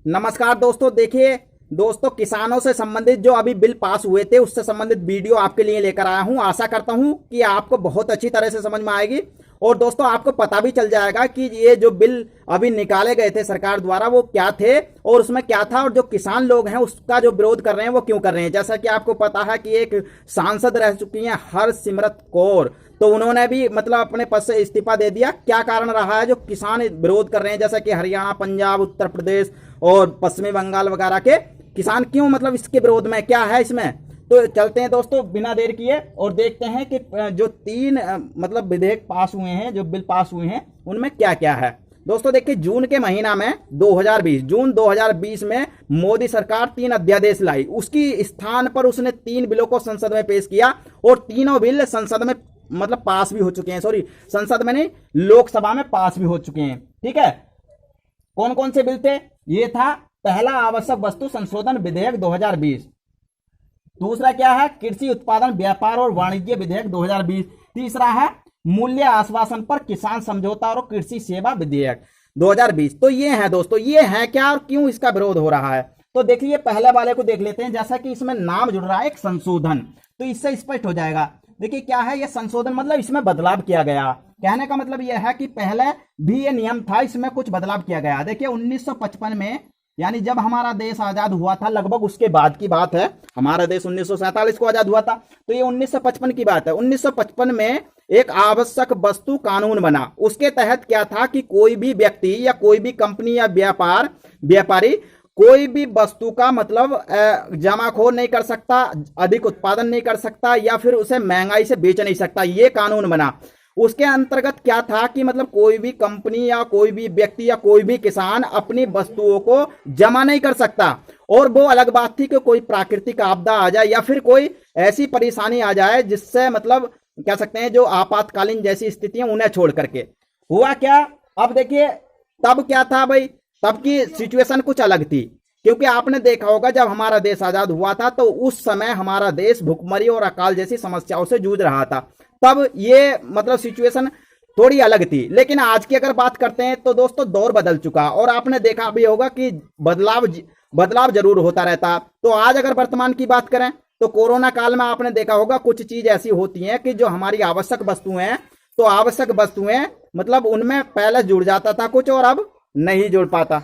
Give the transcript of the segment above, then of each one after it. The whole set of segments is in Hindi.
नमस्कार दोस्तों, देखिए दोस्तों, किसानों से संबंधित जो अभी बिल पास हुए थे उससे संबंधित वीडियो आपके लिए लेकर आया हूं। आशा करता हूं कि आपको बहुत अच्छी तरह से समझ में आएगी और दोस्तों आपको पता भी चल जाएगा कि ये जो बिल अभी निकाले गए थे सरकार द्वारा वो क्या थे और उसमें क्या था और जो किसान लोग हैं उसका जो विरोध कर रहे हैं वो क्यों कर रहे हैं। जैसा कि आपको पता है कि एक सांसद रह चुकी हैं हरसिमरत कौर, तो उन्होंने भी मतलब अपने पद से इस्तीफा दे दिया। क्या कारण रहा है जो किसान विरोध कर रहे हैं, जैसा कि हरियाणा, पंजाब, उत्तर प्रदेश और पश्चिमी बंगाल वगैरह के किसान क्यों मतलब इसके विरोध में, क्या है इसमें। तो चलते हैं दोस्तों बिना देर किए और देखते हैं कि जो तीन मतलब विधेयक पास हुए हैं, जो बिल पास हुए हैं उनमें क्या क्या है। दोस्तों देखिए, जून के महीना में जून 2020 में मोदी सरकार 3 अध्यादेश लाई। उसकी स्थान पर उसने 3 बिलों को संसद में पेश किया और तीनों बिल संसद में मतलब पास भी हो चुके हैं। सॉरी, संसद में नहीं, लोकसभा में पास भी हो चुके हैं। ठीक है, कौन कौन से बिल थे? ये था पहला आवश्यक वस्तु संशोधन विधेयक 2020। दूसरा क्या है? कृषि उत्पादन, व्यापार और वाणिज्य विधेयक 2020। तीसरा है मूल्य आश्वासन पर किसान समझौता और कृषि सेवा विधेयक 2020। तो ये है दोस्तों, ये है क्या और क्यों इसका विरोध हो रहा है। तो देखिए पहले वाले को देख लेते हैं। जैसा कि इसमें नाम जुड़ रहा है एक संशोधन, तो इससे स्पष्ट हो जाएगा। देखिए क्या है ये संशोधन, मतलब इसमें बदलाव किया गया। कहने का मतलब यह है कि पहले भी ये नियम था, इसमें कुछ बदलाव किया गया। देखिए 1955 में, यानी जब हमारा देश आजाद हुआ था, लगभग उसके बाद की बात है। हमारा देश 1947 को आजाद हुआ था, तो ये 1955 की बात है। 1955 में एक आवश्यक वस्तु कानून बना। उसके तहत क्या था कि कोई भी व्यक्ति या कोई भी कंपनी या व्यापारी कोई भी वस्तु का मतलब जमाखोर नहीं कर सकता, अधिक उत्पादन नहीं कर सकता या फिर उसे महंगाई से बेच नहीं सकता। ये कानून बना। उसके अंतर्गत क्या था कि मतलब कोई भी कंपनी या कोई भी व्यक्ति या कोई भी किसान अपनी वस्तुओं को जमा नहीं कर सकता। और वो अलग बात थी कि कोई प्राकृतिक आपदा आ जाए या फिर कोई ऐसी परेशानी आ जाए जिससे मतलब कह सकते हैं जो आपातकालीन जैसी स्थितियां, उन्हें छोड़ करके। हुआ क्या, अब देखिए तब क्या था भाई, तब की सिचुएशन कुछ अलग थी। क्योंकि आपने देखा होगा जब हमारा देश आजाद हुआ था तो उस समय हमारा देश भुखमरी और अकाल जैसी समस्याओं से जूझ रहा था। तब ये मतलब सिचुएशन थोड़ी अलग थी। लेकिन आज की अगर बात करते हैं तो दोस्तों दौर बदल चुका और आपने देखा भी होगा कि बदलाव जरूर होता रहता। तो आज अगर वर्तमान की बात करें तो कोरोना काल में आपने देखा होगा कुछ चीज ऐसी होती हैं कि जो हमारी आवश्यक वस्तुएं हैं, तो आवश्यक वस्तुएं मतलब उनमें पहले जुड़ जाता था कुछ और अब नहीं जुड़ पाता।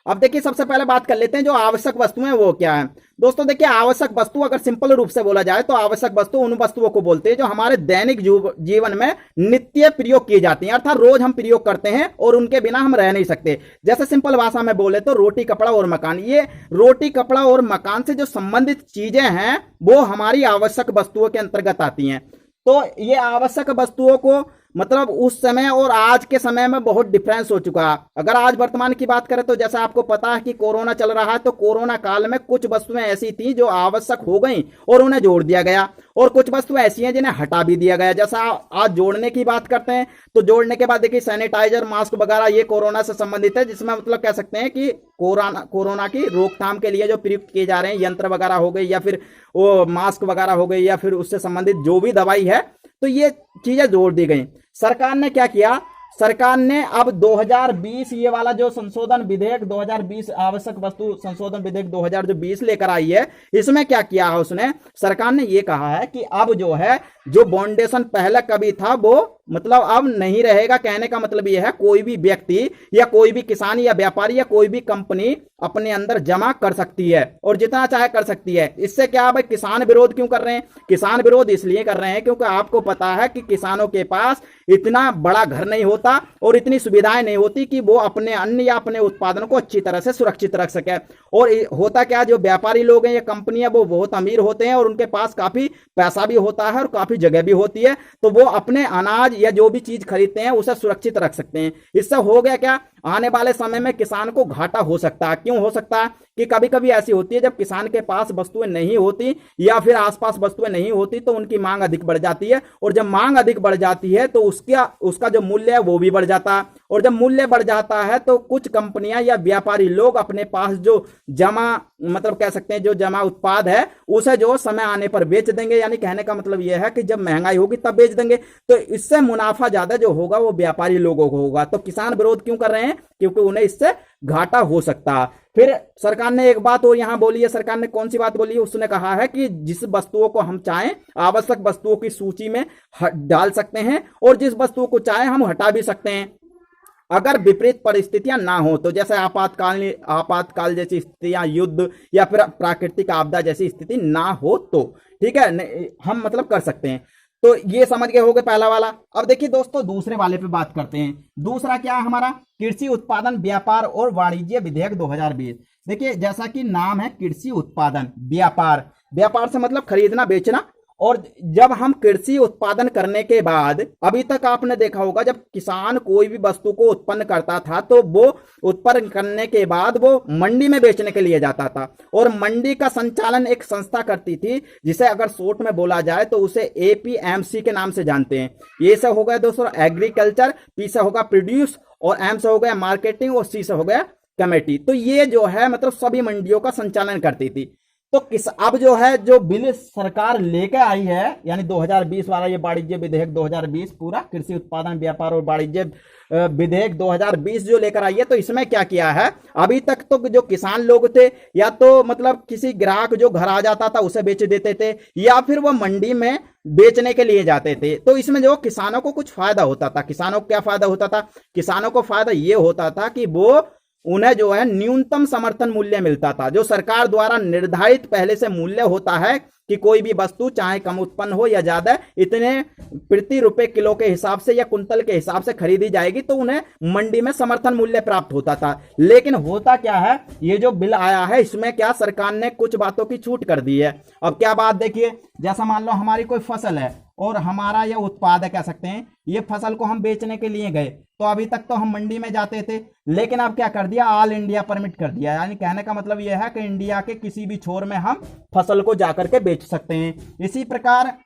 अब देखिए सबसे पहले बात कर लेते हैं जो आवश्यक वस्तुएं वो क्या है। दोस्तों देखिए, आवश्यक वस्तु अगर सिंपल रूप से बोला जाए तो आवश्यक वस्तु उन वस्तुओं को बोलते हैं जो हमारे दैनिक जीवन में नित्य प्रयोग की जाती हैं, अर्थात रोज हम प्रयोग करते हैं और उनके बिना हम रह नहीं सकते। जैसे सिंपल भाषा में बोले तो रोटी, कपड़ा और मकान। ये रोटी, कपड़ा और मकान से जो संबंधित चीजें हैं वो हमारी आवश्यक वस्तुओं के अंतर्गत आती हैं। तो ये आवश्यक वस्तुओं को मतलब उस समय और आज के समय में बहुत डिफरेंस हो चुका है। अगर आज वर्तमान की बात करें तो जैसा आपको पता है कि कोरोना चल रहा है, तो कोरोना काल में कुछ वस्तुएं ऐसी थी जो आवश्यक हो गई और उन्हें जोड़ दिया गया, और कुछ वस्तुएं ऐसी हैं जिन्हें हटा भी दिया गया। जैसा आज जोड़ने की बात करते हैं तो जोड़ने के बाद देखिए सैनिटाइजर, मास्क वगैरह ये कोरोना से संबंधित है, जिसमें मतलब कह सकते हैं कि कोरोना की रोकथाम के लिए जो प्रयुक्त किए जा रहे हैं यंत्र वगैरह हो गई या फिर वो मास्क वगैरह हो गई या फिर उससे संबंधित जो भी दवाई है, तो ये चीजें जोड़ दी गई। सरकार ने क्या किया, सरकार ने अब 2020 ये वाला जो संशोधन विधेयक 2020 आवश्यक वस्तु संशोधन विधेयक 2020 लेकर आई है, इसमें क्या किया है उसने, सरकार ने ये कहा है कि अब जो है जो बाउंडेशन पहले कभी था वो मतलब अब नहीं रहेगा। कहने का मतलब यह है कोई भी व्यक्ति या कोई भी किसान या व्यापारी या कोई भी कंपनी अपने अंदर जमा कर सकती है और जितना चाहे कर सकती है। इससे क्या भाई किसान विरोध क्यों कर रहे हैं? किसान विरोध इसलिए कर रहे हैं क्योंकि आपको पता है कि किसानों के पास इतना बड़ा घर नहीं होता और इतनी सुविधाएं नहीं होती कि वो अपने अन्न या अपने उत्पादन को अच्छी तरह से सुरक्षित रख सके। और होता क्या, जो व्यापारी लोग हैं या कंपनियां वो बहुत अमीर होते हैं और उनके पास काफी पैसा भी होता है और काफी जगह भी होती है, तो वो अपने अनाज या जो भी चीज खरीदते हैं उसे सुरक्षित रख सकते हैं। इससे हो गया क्या, आने वाले समय में किसान को घाटा हो सकता है। क्यों हो सकता है कि कभी कभी ऐसी होती है जब किसान के पास वस्तुएं नहीं होती या फिर आसपास वस्तुएं नहीं होती तो उनकी मांग अधिक बढ़ जाती है, और जब मांग अधिक बढ़ जाती है तो उसका जो मूल्य है वो भी बढ़ जाता है, और जब मूल्य बढ़ जाता है तो कुछ कंपनियां या व्यापारी लोग अपने पास जो जमा मतलब कह सकते हैं जो जमा उत्पाद है उसे जो समय आने पर बेच देंगे। यानी कहने का मतलब यह है कि जब महंगाई होगी तब बेच देंगे, तो इससे मुनाफा ज्यादा जो होगा वो व्यापारी लोगों को होगा। तो किसान विरोध क्यों कर रहे हैं? क्योंकि उन्हें इससे घाटा हो सकता। फिर सरकार ने एक बात और यहां बोली है, सरकार ने कौन सी बात बोली है, उसने कहा है कि जिस वस्तुओं को हम चाहें आवश्यक वस्तुओं की सूची में डाल सकते हैं और जिस वस्तुओं को चाहें हम हटा भी सकते हैं अगर विपरीत परिस्थितियां ना हो तो, जैसे आपातकाल जैसी स्थितियां, युद्ध या फिर प्राकृतिक आपदा जैसी स्थिति ना हो तो, ठीक है, हम मतलब कर सकते हैं। तो ये समझ गए होगे पहला वाला। अब देखिए दोस्तों दूसरे वाले पे बात करते हैं। दूसरा क्या है हमारा, कृषि उत्पादन व्यापार और वाणिज्य विधेयक 2020। देखिए जैसा कि नाम है कृषि उत्पादन व्यापार, व्यापार से मतलब खरीदना बेचना। और जब हम कृषि उत्पादन करने के बाद, अभी तक आपने देखा होगा जब किसान कोई भी वस्तु को उत्पन्न करता था तो वो उत्पन्न करने के बाद वो मंडी में बेचने के लिए जाता था और मंडी का संचालन एक संस्था करती थी जिसे अगर शॉर्ट में बोला जाए तो उसे एपीएमसी के नाम से जानते हैं। ये से हो गया दोस्तों एग्रीकल्चर, पी से होगा प्रोड्यूस और एम से हो गया मार्केटिंग और सी से हो गया कमेटी। तो ये जो है मतलब सभी मंडियों का संचालन करती थी। तो अब जो है जो बिल सरकार लेकर आई है यानी 2020 वाला ये वाणिज्य विधेयक 2020 पूरा कृषि उत्पादन व्यापार और वाणिज्य विधेयक 2020 जो लेकर आई है, तो इसमें क्या किया है, अभी तक तो जो किसान लोग थे या तो मतलब किसी ग्राहक जो घर आ जाता था उसे बेच देते थे या फिर वो मंडी में बेचने के लिए जाते थे। तो इसमें जो किसानों को कुछ फायदा होता था। किसानों को क्या फायदा होता था, किसानों को फायदा ये होता था कि वो उन्हें जो है न्यूनतम समर्थन मूल्य मिलता था, जो सरकार द्वारा निर्धारित पहले से मूल्य होता है कि कोई भी वस्तु चाहे कम उत्पन्न हो या ज्यादा, इतने प्रति रुपए किलो के हिसाब से या कुंतल के हिसाब से खरीदी जाएगी तो उन्हें मंडी में समर्थन मूल्य प्राप्त होता था। लेकिन होता क्या है, ये जो बिल आया है इसमें क्या सरकार ने कुछ बातों की छूट कर दी है। अब क्या बात देखिए, जैसा मान लो हमारी कोई फसल है और हमारा यह उत्पाद है, कह सकते हैं ये फसल को हम बेचने के लिए गए, तो अभी तक तो हम मंडी में जाते थे, लेकिन अब क्या कर दिया, ऑल इंडिया परमिट कर दिया। यानी कहने का मतलब यह है कि इंडिया के किसी भी छोर में हम फसल को जाकर के बेच सकते हैं। इसी प्रकार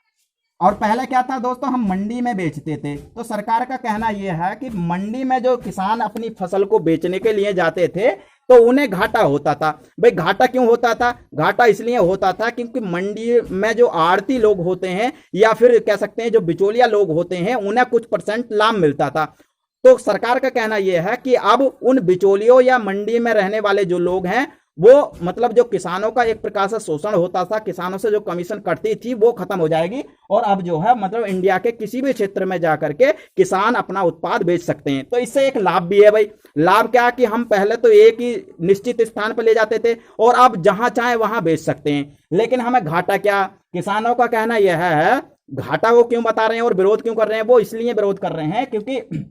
और पहले क्या था दोस्तों, हम मंडी में बेचते थे। तो सरकार का कहना यह है कि मंडी में जो किसान अपनी फसल को बेचने के लिए जाते थे तो उन्हें घाटा होता था। भाई घाटा क्यों होता था, घाटा इसलिए होता था क्योंकि मंडी में जो आड़ती लोग होते हैं या फिर कह सकते हैं जो बिचौलिया लोग होते हैं उन्हें कुछ परसेंट लाभ मिलता था। तो सरकार का कहना यह है कि अब उन बिचौलियों या मंडी में रहने वाले जो लोग हैं वो मतलब जो किसानों का एक प्रकार से शोषण होता था, किसानों से जो कमीशन कटती थी वो खत्म हो जाएगी और अब जो है मतलब इंडिया के किसी भी क्षेत्र में जाकर के किसान अपना उत्पाद बेच सकते हैं। तो इससे एक लाभ भी है भाई। लाभ क्या कि हम पहले तो एक ही निश्चित स्थान पर ले जाते थे और अब जहां चाहे वहां बेच सकते हैं। लेकिन हमें घाटा क्या, किसानों का कहना यह है, घाटा वो क्यों बता रहे हैं और विरोध क्यों कर रहे हैं, वो इसलिए विरोध कर रहे हैं क्योंकि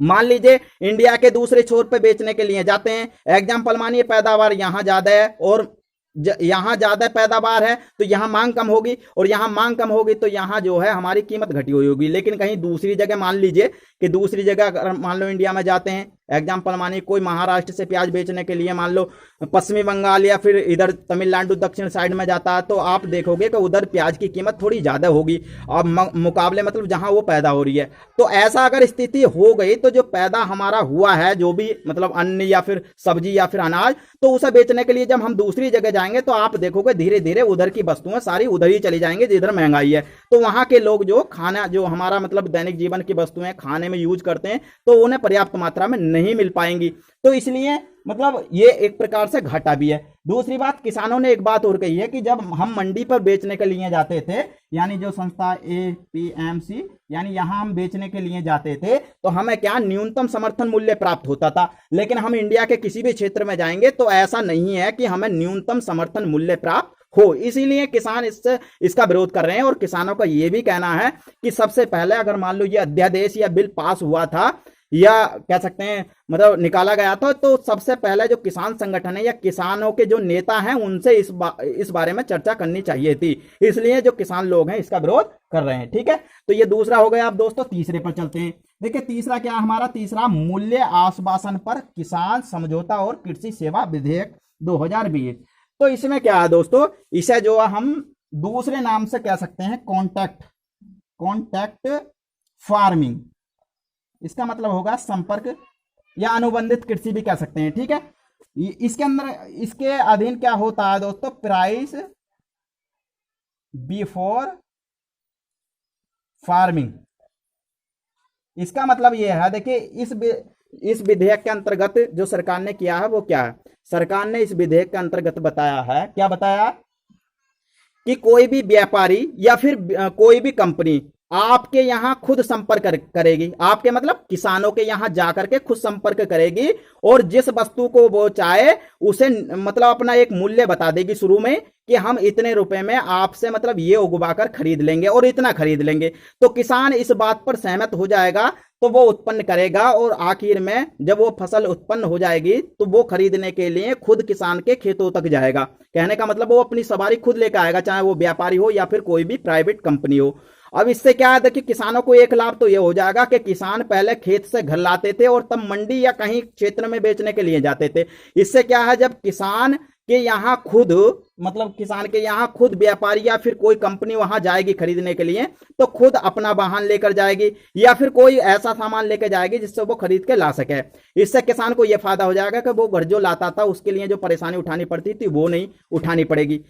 मान लीजिए इंडिया के दूसरे छोर पे बेचने के लिए जाते हैं, एग्जाम्पल मानिए पैदावार यहां ज्यादा है और यहां ज्यादा पैदावार है तो यहां मांग कम होगी और यहां मांग कम होगी तो यहां जो है हमारी कीमत घटी हुई होगी। लेकिन कहीं दूसरी जगह मान लीजिए कि दूसरी जगह अगर मान लो इंडिया में जाते हैं, एग्जाम्पल मानिए कोई महाराष्ट्र से प्याज बेचने के लिए मान लो पश्चिमी बंगाल या फिर इधर तमिलनाडु दक्षिण साइड में जाता है तो आप देखोगे कि उधर प्याज की कीमत थोड़ी ज्यादा होगी और मुकाबले मतलब जहां वो पैदा हो रही है। तो ऐसा अगर स्थिति हो गई तो जो पैदा हमारा हुआ है जो भी मतलब अन्न या फिर सब्जी या फिर अनाज, तो उसे बेचने के लिए जब हम दूसरी जगह जाएंगे तो आप देखोगे धीरे धीरे उधर की वस्तुएं सारी उधर ही चली जाएंगी जिधर महंगाई है। तो वहां के लोग जो खाना जो हमारा मतलब दैनिक जीवन की वस्तुएं खाने में यूज करते हैं तो उन्हें पर्याप्त मात्रा में नहीं मिल पाएंगी। तो इसलिए मतलब ये एक प्रकार से घाटा भी है। दूसरी बात, किसानों ने एक बात और कही है कि जब हम मंडी पर बेचने के लिए जाते थे, यानी जो संस्था एपीएमसी यानी यहां हम बेचने के लिए जाते थे तो हमें क्या न्यूनतम समर्थन मूल्य प्राप्त होता था। लेकिन हम इंडिया के किसी भी क्षेत्र में जाएंगे तो ऐसा नहीं है कि हमें न्यूनतम समर्थन मूल्य प्राप्त हो, इसीलिए किसान इसका विरोध कर रहे हैं। और किसानों का यह भी कहना है कि सबसे पहले अगर मान लो ये अध्यादेश या बिल पास हुआ था या कह सकते हैं मतलब निकाला गया था तो सबसे पहले जो किसान संगठन है या किसानों के जो नेता हैं उनसे इस बारे में चर्चा करनी चाहिए थी। इसलिए जो किसान लोग हैं इसका विरोध कर रहे हैं। ठीक है, तो ये दूसरा हो गया। अब दोस्तों तीसरे पर चलते हैं। देखिए तीसरा क्या हमारा, तीसरा मूल्य आश्वासन पर किसान समझौता और कृषि सेवा विधेयक 2020। तो इसमें क्या है दोस्तों, इसे जो हम दूसरे नाम से कह सकते हैं कॉन्ट्रैक्ट फार्मिंग, इसका मतलब होगा संपर्क या अनुबंधित कृषि भी कह सकते हैं। ठीक है, इसके अंदर इसके अधीन क्या होता है दोस्तों, प्राइस बिफोर फार्मिंग। इसका मतलब यह है, देखिए इस विधेयक के अंतर्गत जो सरकार ने किया है वो क्या है? सरकार ने इस विधेयक के अंतर्गत बताया है, क्या बताया कि कोई भी व्यापारी या फिर कोई भी कंपनी आपके यहां खुद संपर्क करेगी, आपके मतलब किसानों के यहां जाकर के खुद संपर्क करेगी और जिस वस्तु को वो चाहे उसे मतलब अपना एक मूल्य बता देगी शुरू में कि हम इतने रुपए में आपसे मतलब ये उगवाकर खरीद लेंगे और इतना खरीद लेंगे। तो किसान इस बात पर सहमत हो जाएगा तो वो उत्पन्न करेगा और आखिर में जब वो फसल उत्पन्न हो जाएगी तो वो खरीदने के लिए खुद किसान के खेतों तक जाएगा। कहने का मतलब वो अपनी सवारी खुद लेकर आएगा, चाहे वो व्यापारी हो या फिर कोई भी प्राइवेट कंपनी हो। अब इससे क्या है कि किसानों को एक लाभ तो ये हो जाएगा कि किसान पहले खेत से घर लाते थे और तब मंडी या कहीं क्षेत्र में बेचने के लिए जाते थे। इससे क्या है, जब किसान के यहाँ खुद मतलब किसान के यहाँ खुद व्यापारी या फिर कोई कंपनी वहां जाएगी खरीदने के लिए तो खुद अपना वाहन लेकर जाएगी या फिर कोई ऐसा सामान लेकर जाएगी जिससे वो खरीद के ला सके। इससे किसान को यह फायदा हो जाएगा कि वो घर जो लाता था उसके लिए जो परेशानी उठानी पड़ती थी वो नहीं उठानी पड़ेगी।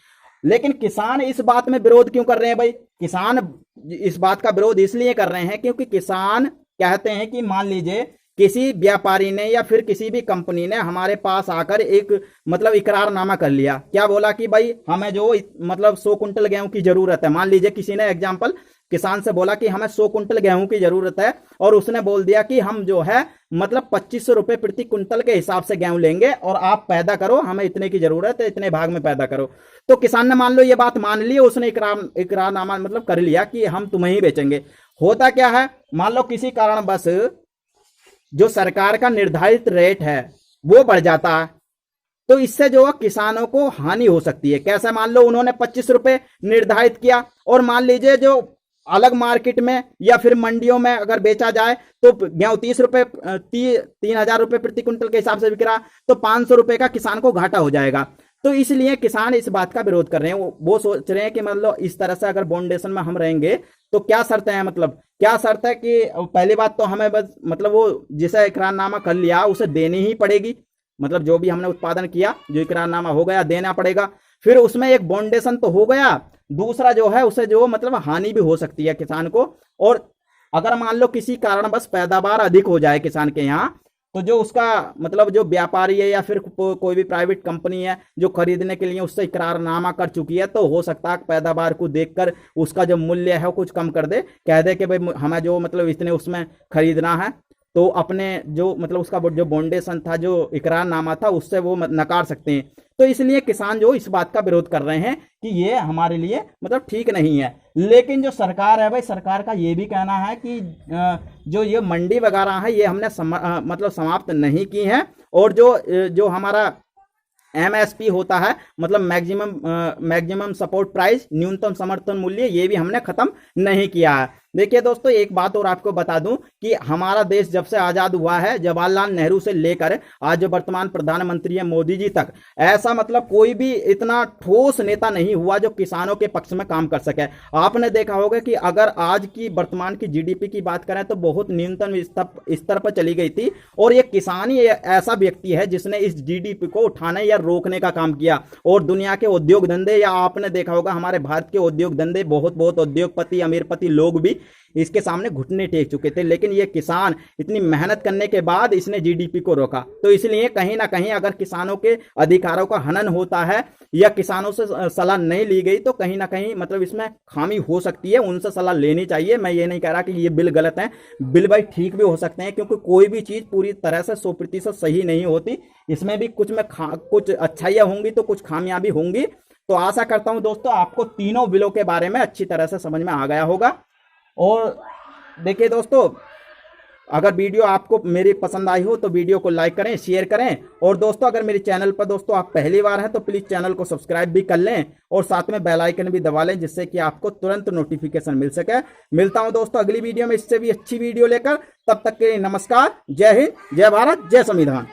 लेकिन किसान इस बात में विरोध क्यों कर रहे हैं भाई? किसान इस बात का विरोध इसलिए कर रहे हैं क्योंकि किसान कहते हैं कि मान लीजिए किसी व्यापारी ने या फिर किसी भी कंपनी ने हमारे पास आकर एक मतलब इकरारनामा कर लिया, क्या बोला कि भाई हमें जो मतलब 100 कुंटल गेहूं की जरूरत है। मान लीजिए किसी ने एग्जांपल किसान से बोला कि हमें 100 कुंटल गेहूं की जरूरत है और उसने बोल दिया कि हम जो है मतलब 2500 रुपए प्रति कुंटल के हिसाब से गेहूं लेंगे और आप पैदा करो, हमें इतने की जरूरत है, इतने भाग में पैदा करो। तो किसान ने मान लो ये बात मान ली, उसने इकरारनामा मतलब कर लिया कि हम तुम्हें ही बेचेंगे। होता क्या है, मान लो किसी कारण बस जो सरकार का निर्धारित रेट है वो बढ़ जाता है तो इससे जो किसानों को हानि हो सकती है। कैसे? मान लो उन्होंने 25 रुपए निर्धारित किया और मान लीजिए जो अलग मार्केट में या फिर मंडियों में अगर बेचा जाए तो गेहूं 30 रुपए 3,000 रुपए प्रति कुंटल के हिसाब से बिक रहा तो 500 रुपए का किसान को घाटा हो जाएगा। तो इसलिए किसान इस बात का विरोध कर रहे हैं। वो सोच रहे हैं कि मतलब इस तरह से अगर बॉन्डेशन में हम रहेंगे तो क्या शर्त है, मतलब क्या शर्त है कि पहली बात तो हमें बस मतलब वो जिसे इकरारनामा कर लिया उसे देनी ही पड़ेगी, मतलब जो भी हमने उत्पादन किया जो इकरारनामा हो गया देना पड़ेगा। फिर उसमें एक बॉन्डेशन तो हो गया, दूसरा जो है उसे जो मतलब हानि भी हो सकती है किसान को। और अगर मान लो किसी कारण बस पैदावार अधिक हो जाए किसान के यहाँ तो जो उसका मतलब जो व्यापारी है या फिर कोई भी प्राइवेट कंपनी है जो खरीदने के लिए उससे इकरारनामा कर चुकी है तो हो सकता है पैदावार को देखकर उसका जो मूल्य है वो कुछ कम कर दे, कह दे कि भाई हमें जो मतलब इतने उसमें खरीदना है, तो अपने जो मतलब उसका जो बॉन्डेशन था जो इकरारनामा था उससे वो नकार सकते हैं। तो इसलिए किसान जो इस बात का विरोध कर रहे हैं कि ये हमारे लिए मतलब ठीक नहीं है। लेकिन जो सरकार है भाई, सरकार का ये भी कहना है कि जो ये मंडी वगैरह है ये हमने मतलब समाप्त नहीं की है और जो हमारा MSP होता है मतलब मैक्सिमम सपोर्ट प्राइस, न्यूनतम समर्थन मूल्य, ये भी हमने खत्म नहीं किया है। देखिए दोस्तों एक बात और आपको बता दूं कि हमारा देश जब से आजाद हुआ है जवाहरलाल नेहरू से लेकर आज जो वर्तमान प्रधानमंत्री है मोदी जी तक, ऐसा मतलब कोई भी इतना ठोस नेता नहीं हुआ जो किसानों के पक्ष में काम कर सके। आपने देखा होगा कि अगर आज की वर्तमान की GDP की बात करें तो बहुत न्यूनतम स्तर पर चली गई थी और ये किसान ही ऐसा व्यक्ति है जिसने इस GDP को उठाने या रोकने का काम किया। और दुनिया के उद्योग धंधे या आपने देखा होगा हमारे भारत के उद्योग धंधे बहुत उद्योगपति अमीरपति लोग भी इसके सामने घुटने टेक चुके थे, लेकिन ये किसान इतनी मेहनत करने के बाद इसने GDP को रोका। तो इसलिए कहीं ना कहीं अगर किसानों के अधिकारों का हनन होता है या किसानों से सलाह नहीं ली गई तो कहीं ना कहीं मतलब इसमें खामी हो सकती है, उनसे सलाह लेनी चाहिए। मैं ये नहीं कह रहा कि ये बिल गलत है, बिल भाई ठीक भी हो सकते हैं क्योंकि कोई भी चीज पूरी तरह से 100% सही नहीं होती, इसमें भी कुछ में कुछ अच्छाइयां होंगी तो कुछ खामियां भी होंगी। तो आशा करता हूं दोस्तों आपको तीनों बिलों के बारे में अच्छी तरह से समझ में आ गया होगा। और देखिए दोस्तों अगर वीडियो आपको मेरी पसंद आई हो तो वीडियो को लाइक करें, शेयर करें। और दोस्तों अगर मेरे चैनल पर दोस्तों आप पहली बार हैं तो प्लीज़ चैनल को सब्सक्राइब भी कर लें और साथ में बेल आइकन भी दबा लें जिससे कि आपको तुरंत नोटिफिकेशन मिल सके। मिलता हूं दोस्तों अगली वीडियो में इससे भी अच्छी वीडियो लेकर, तब तक के लिए नमस्कार, जय हिंद, जय भारत, जय संविधान।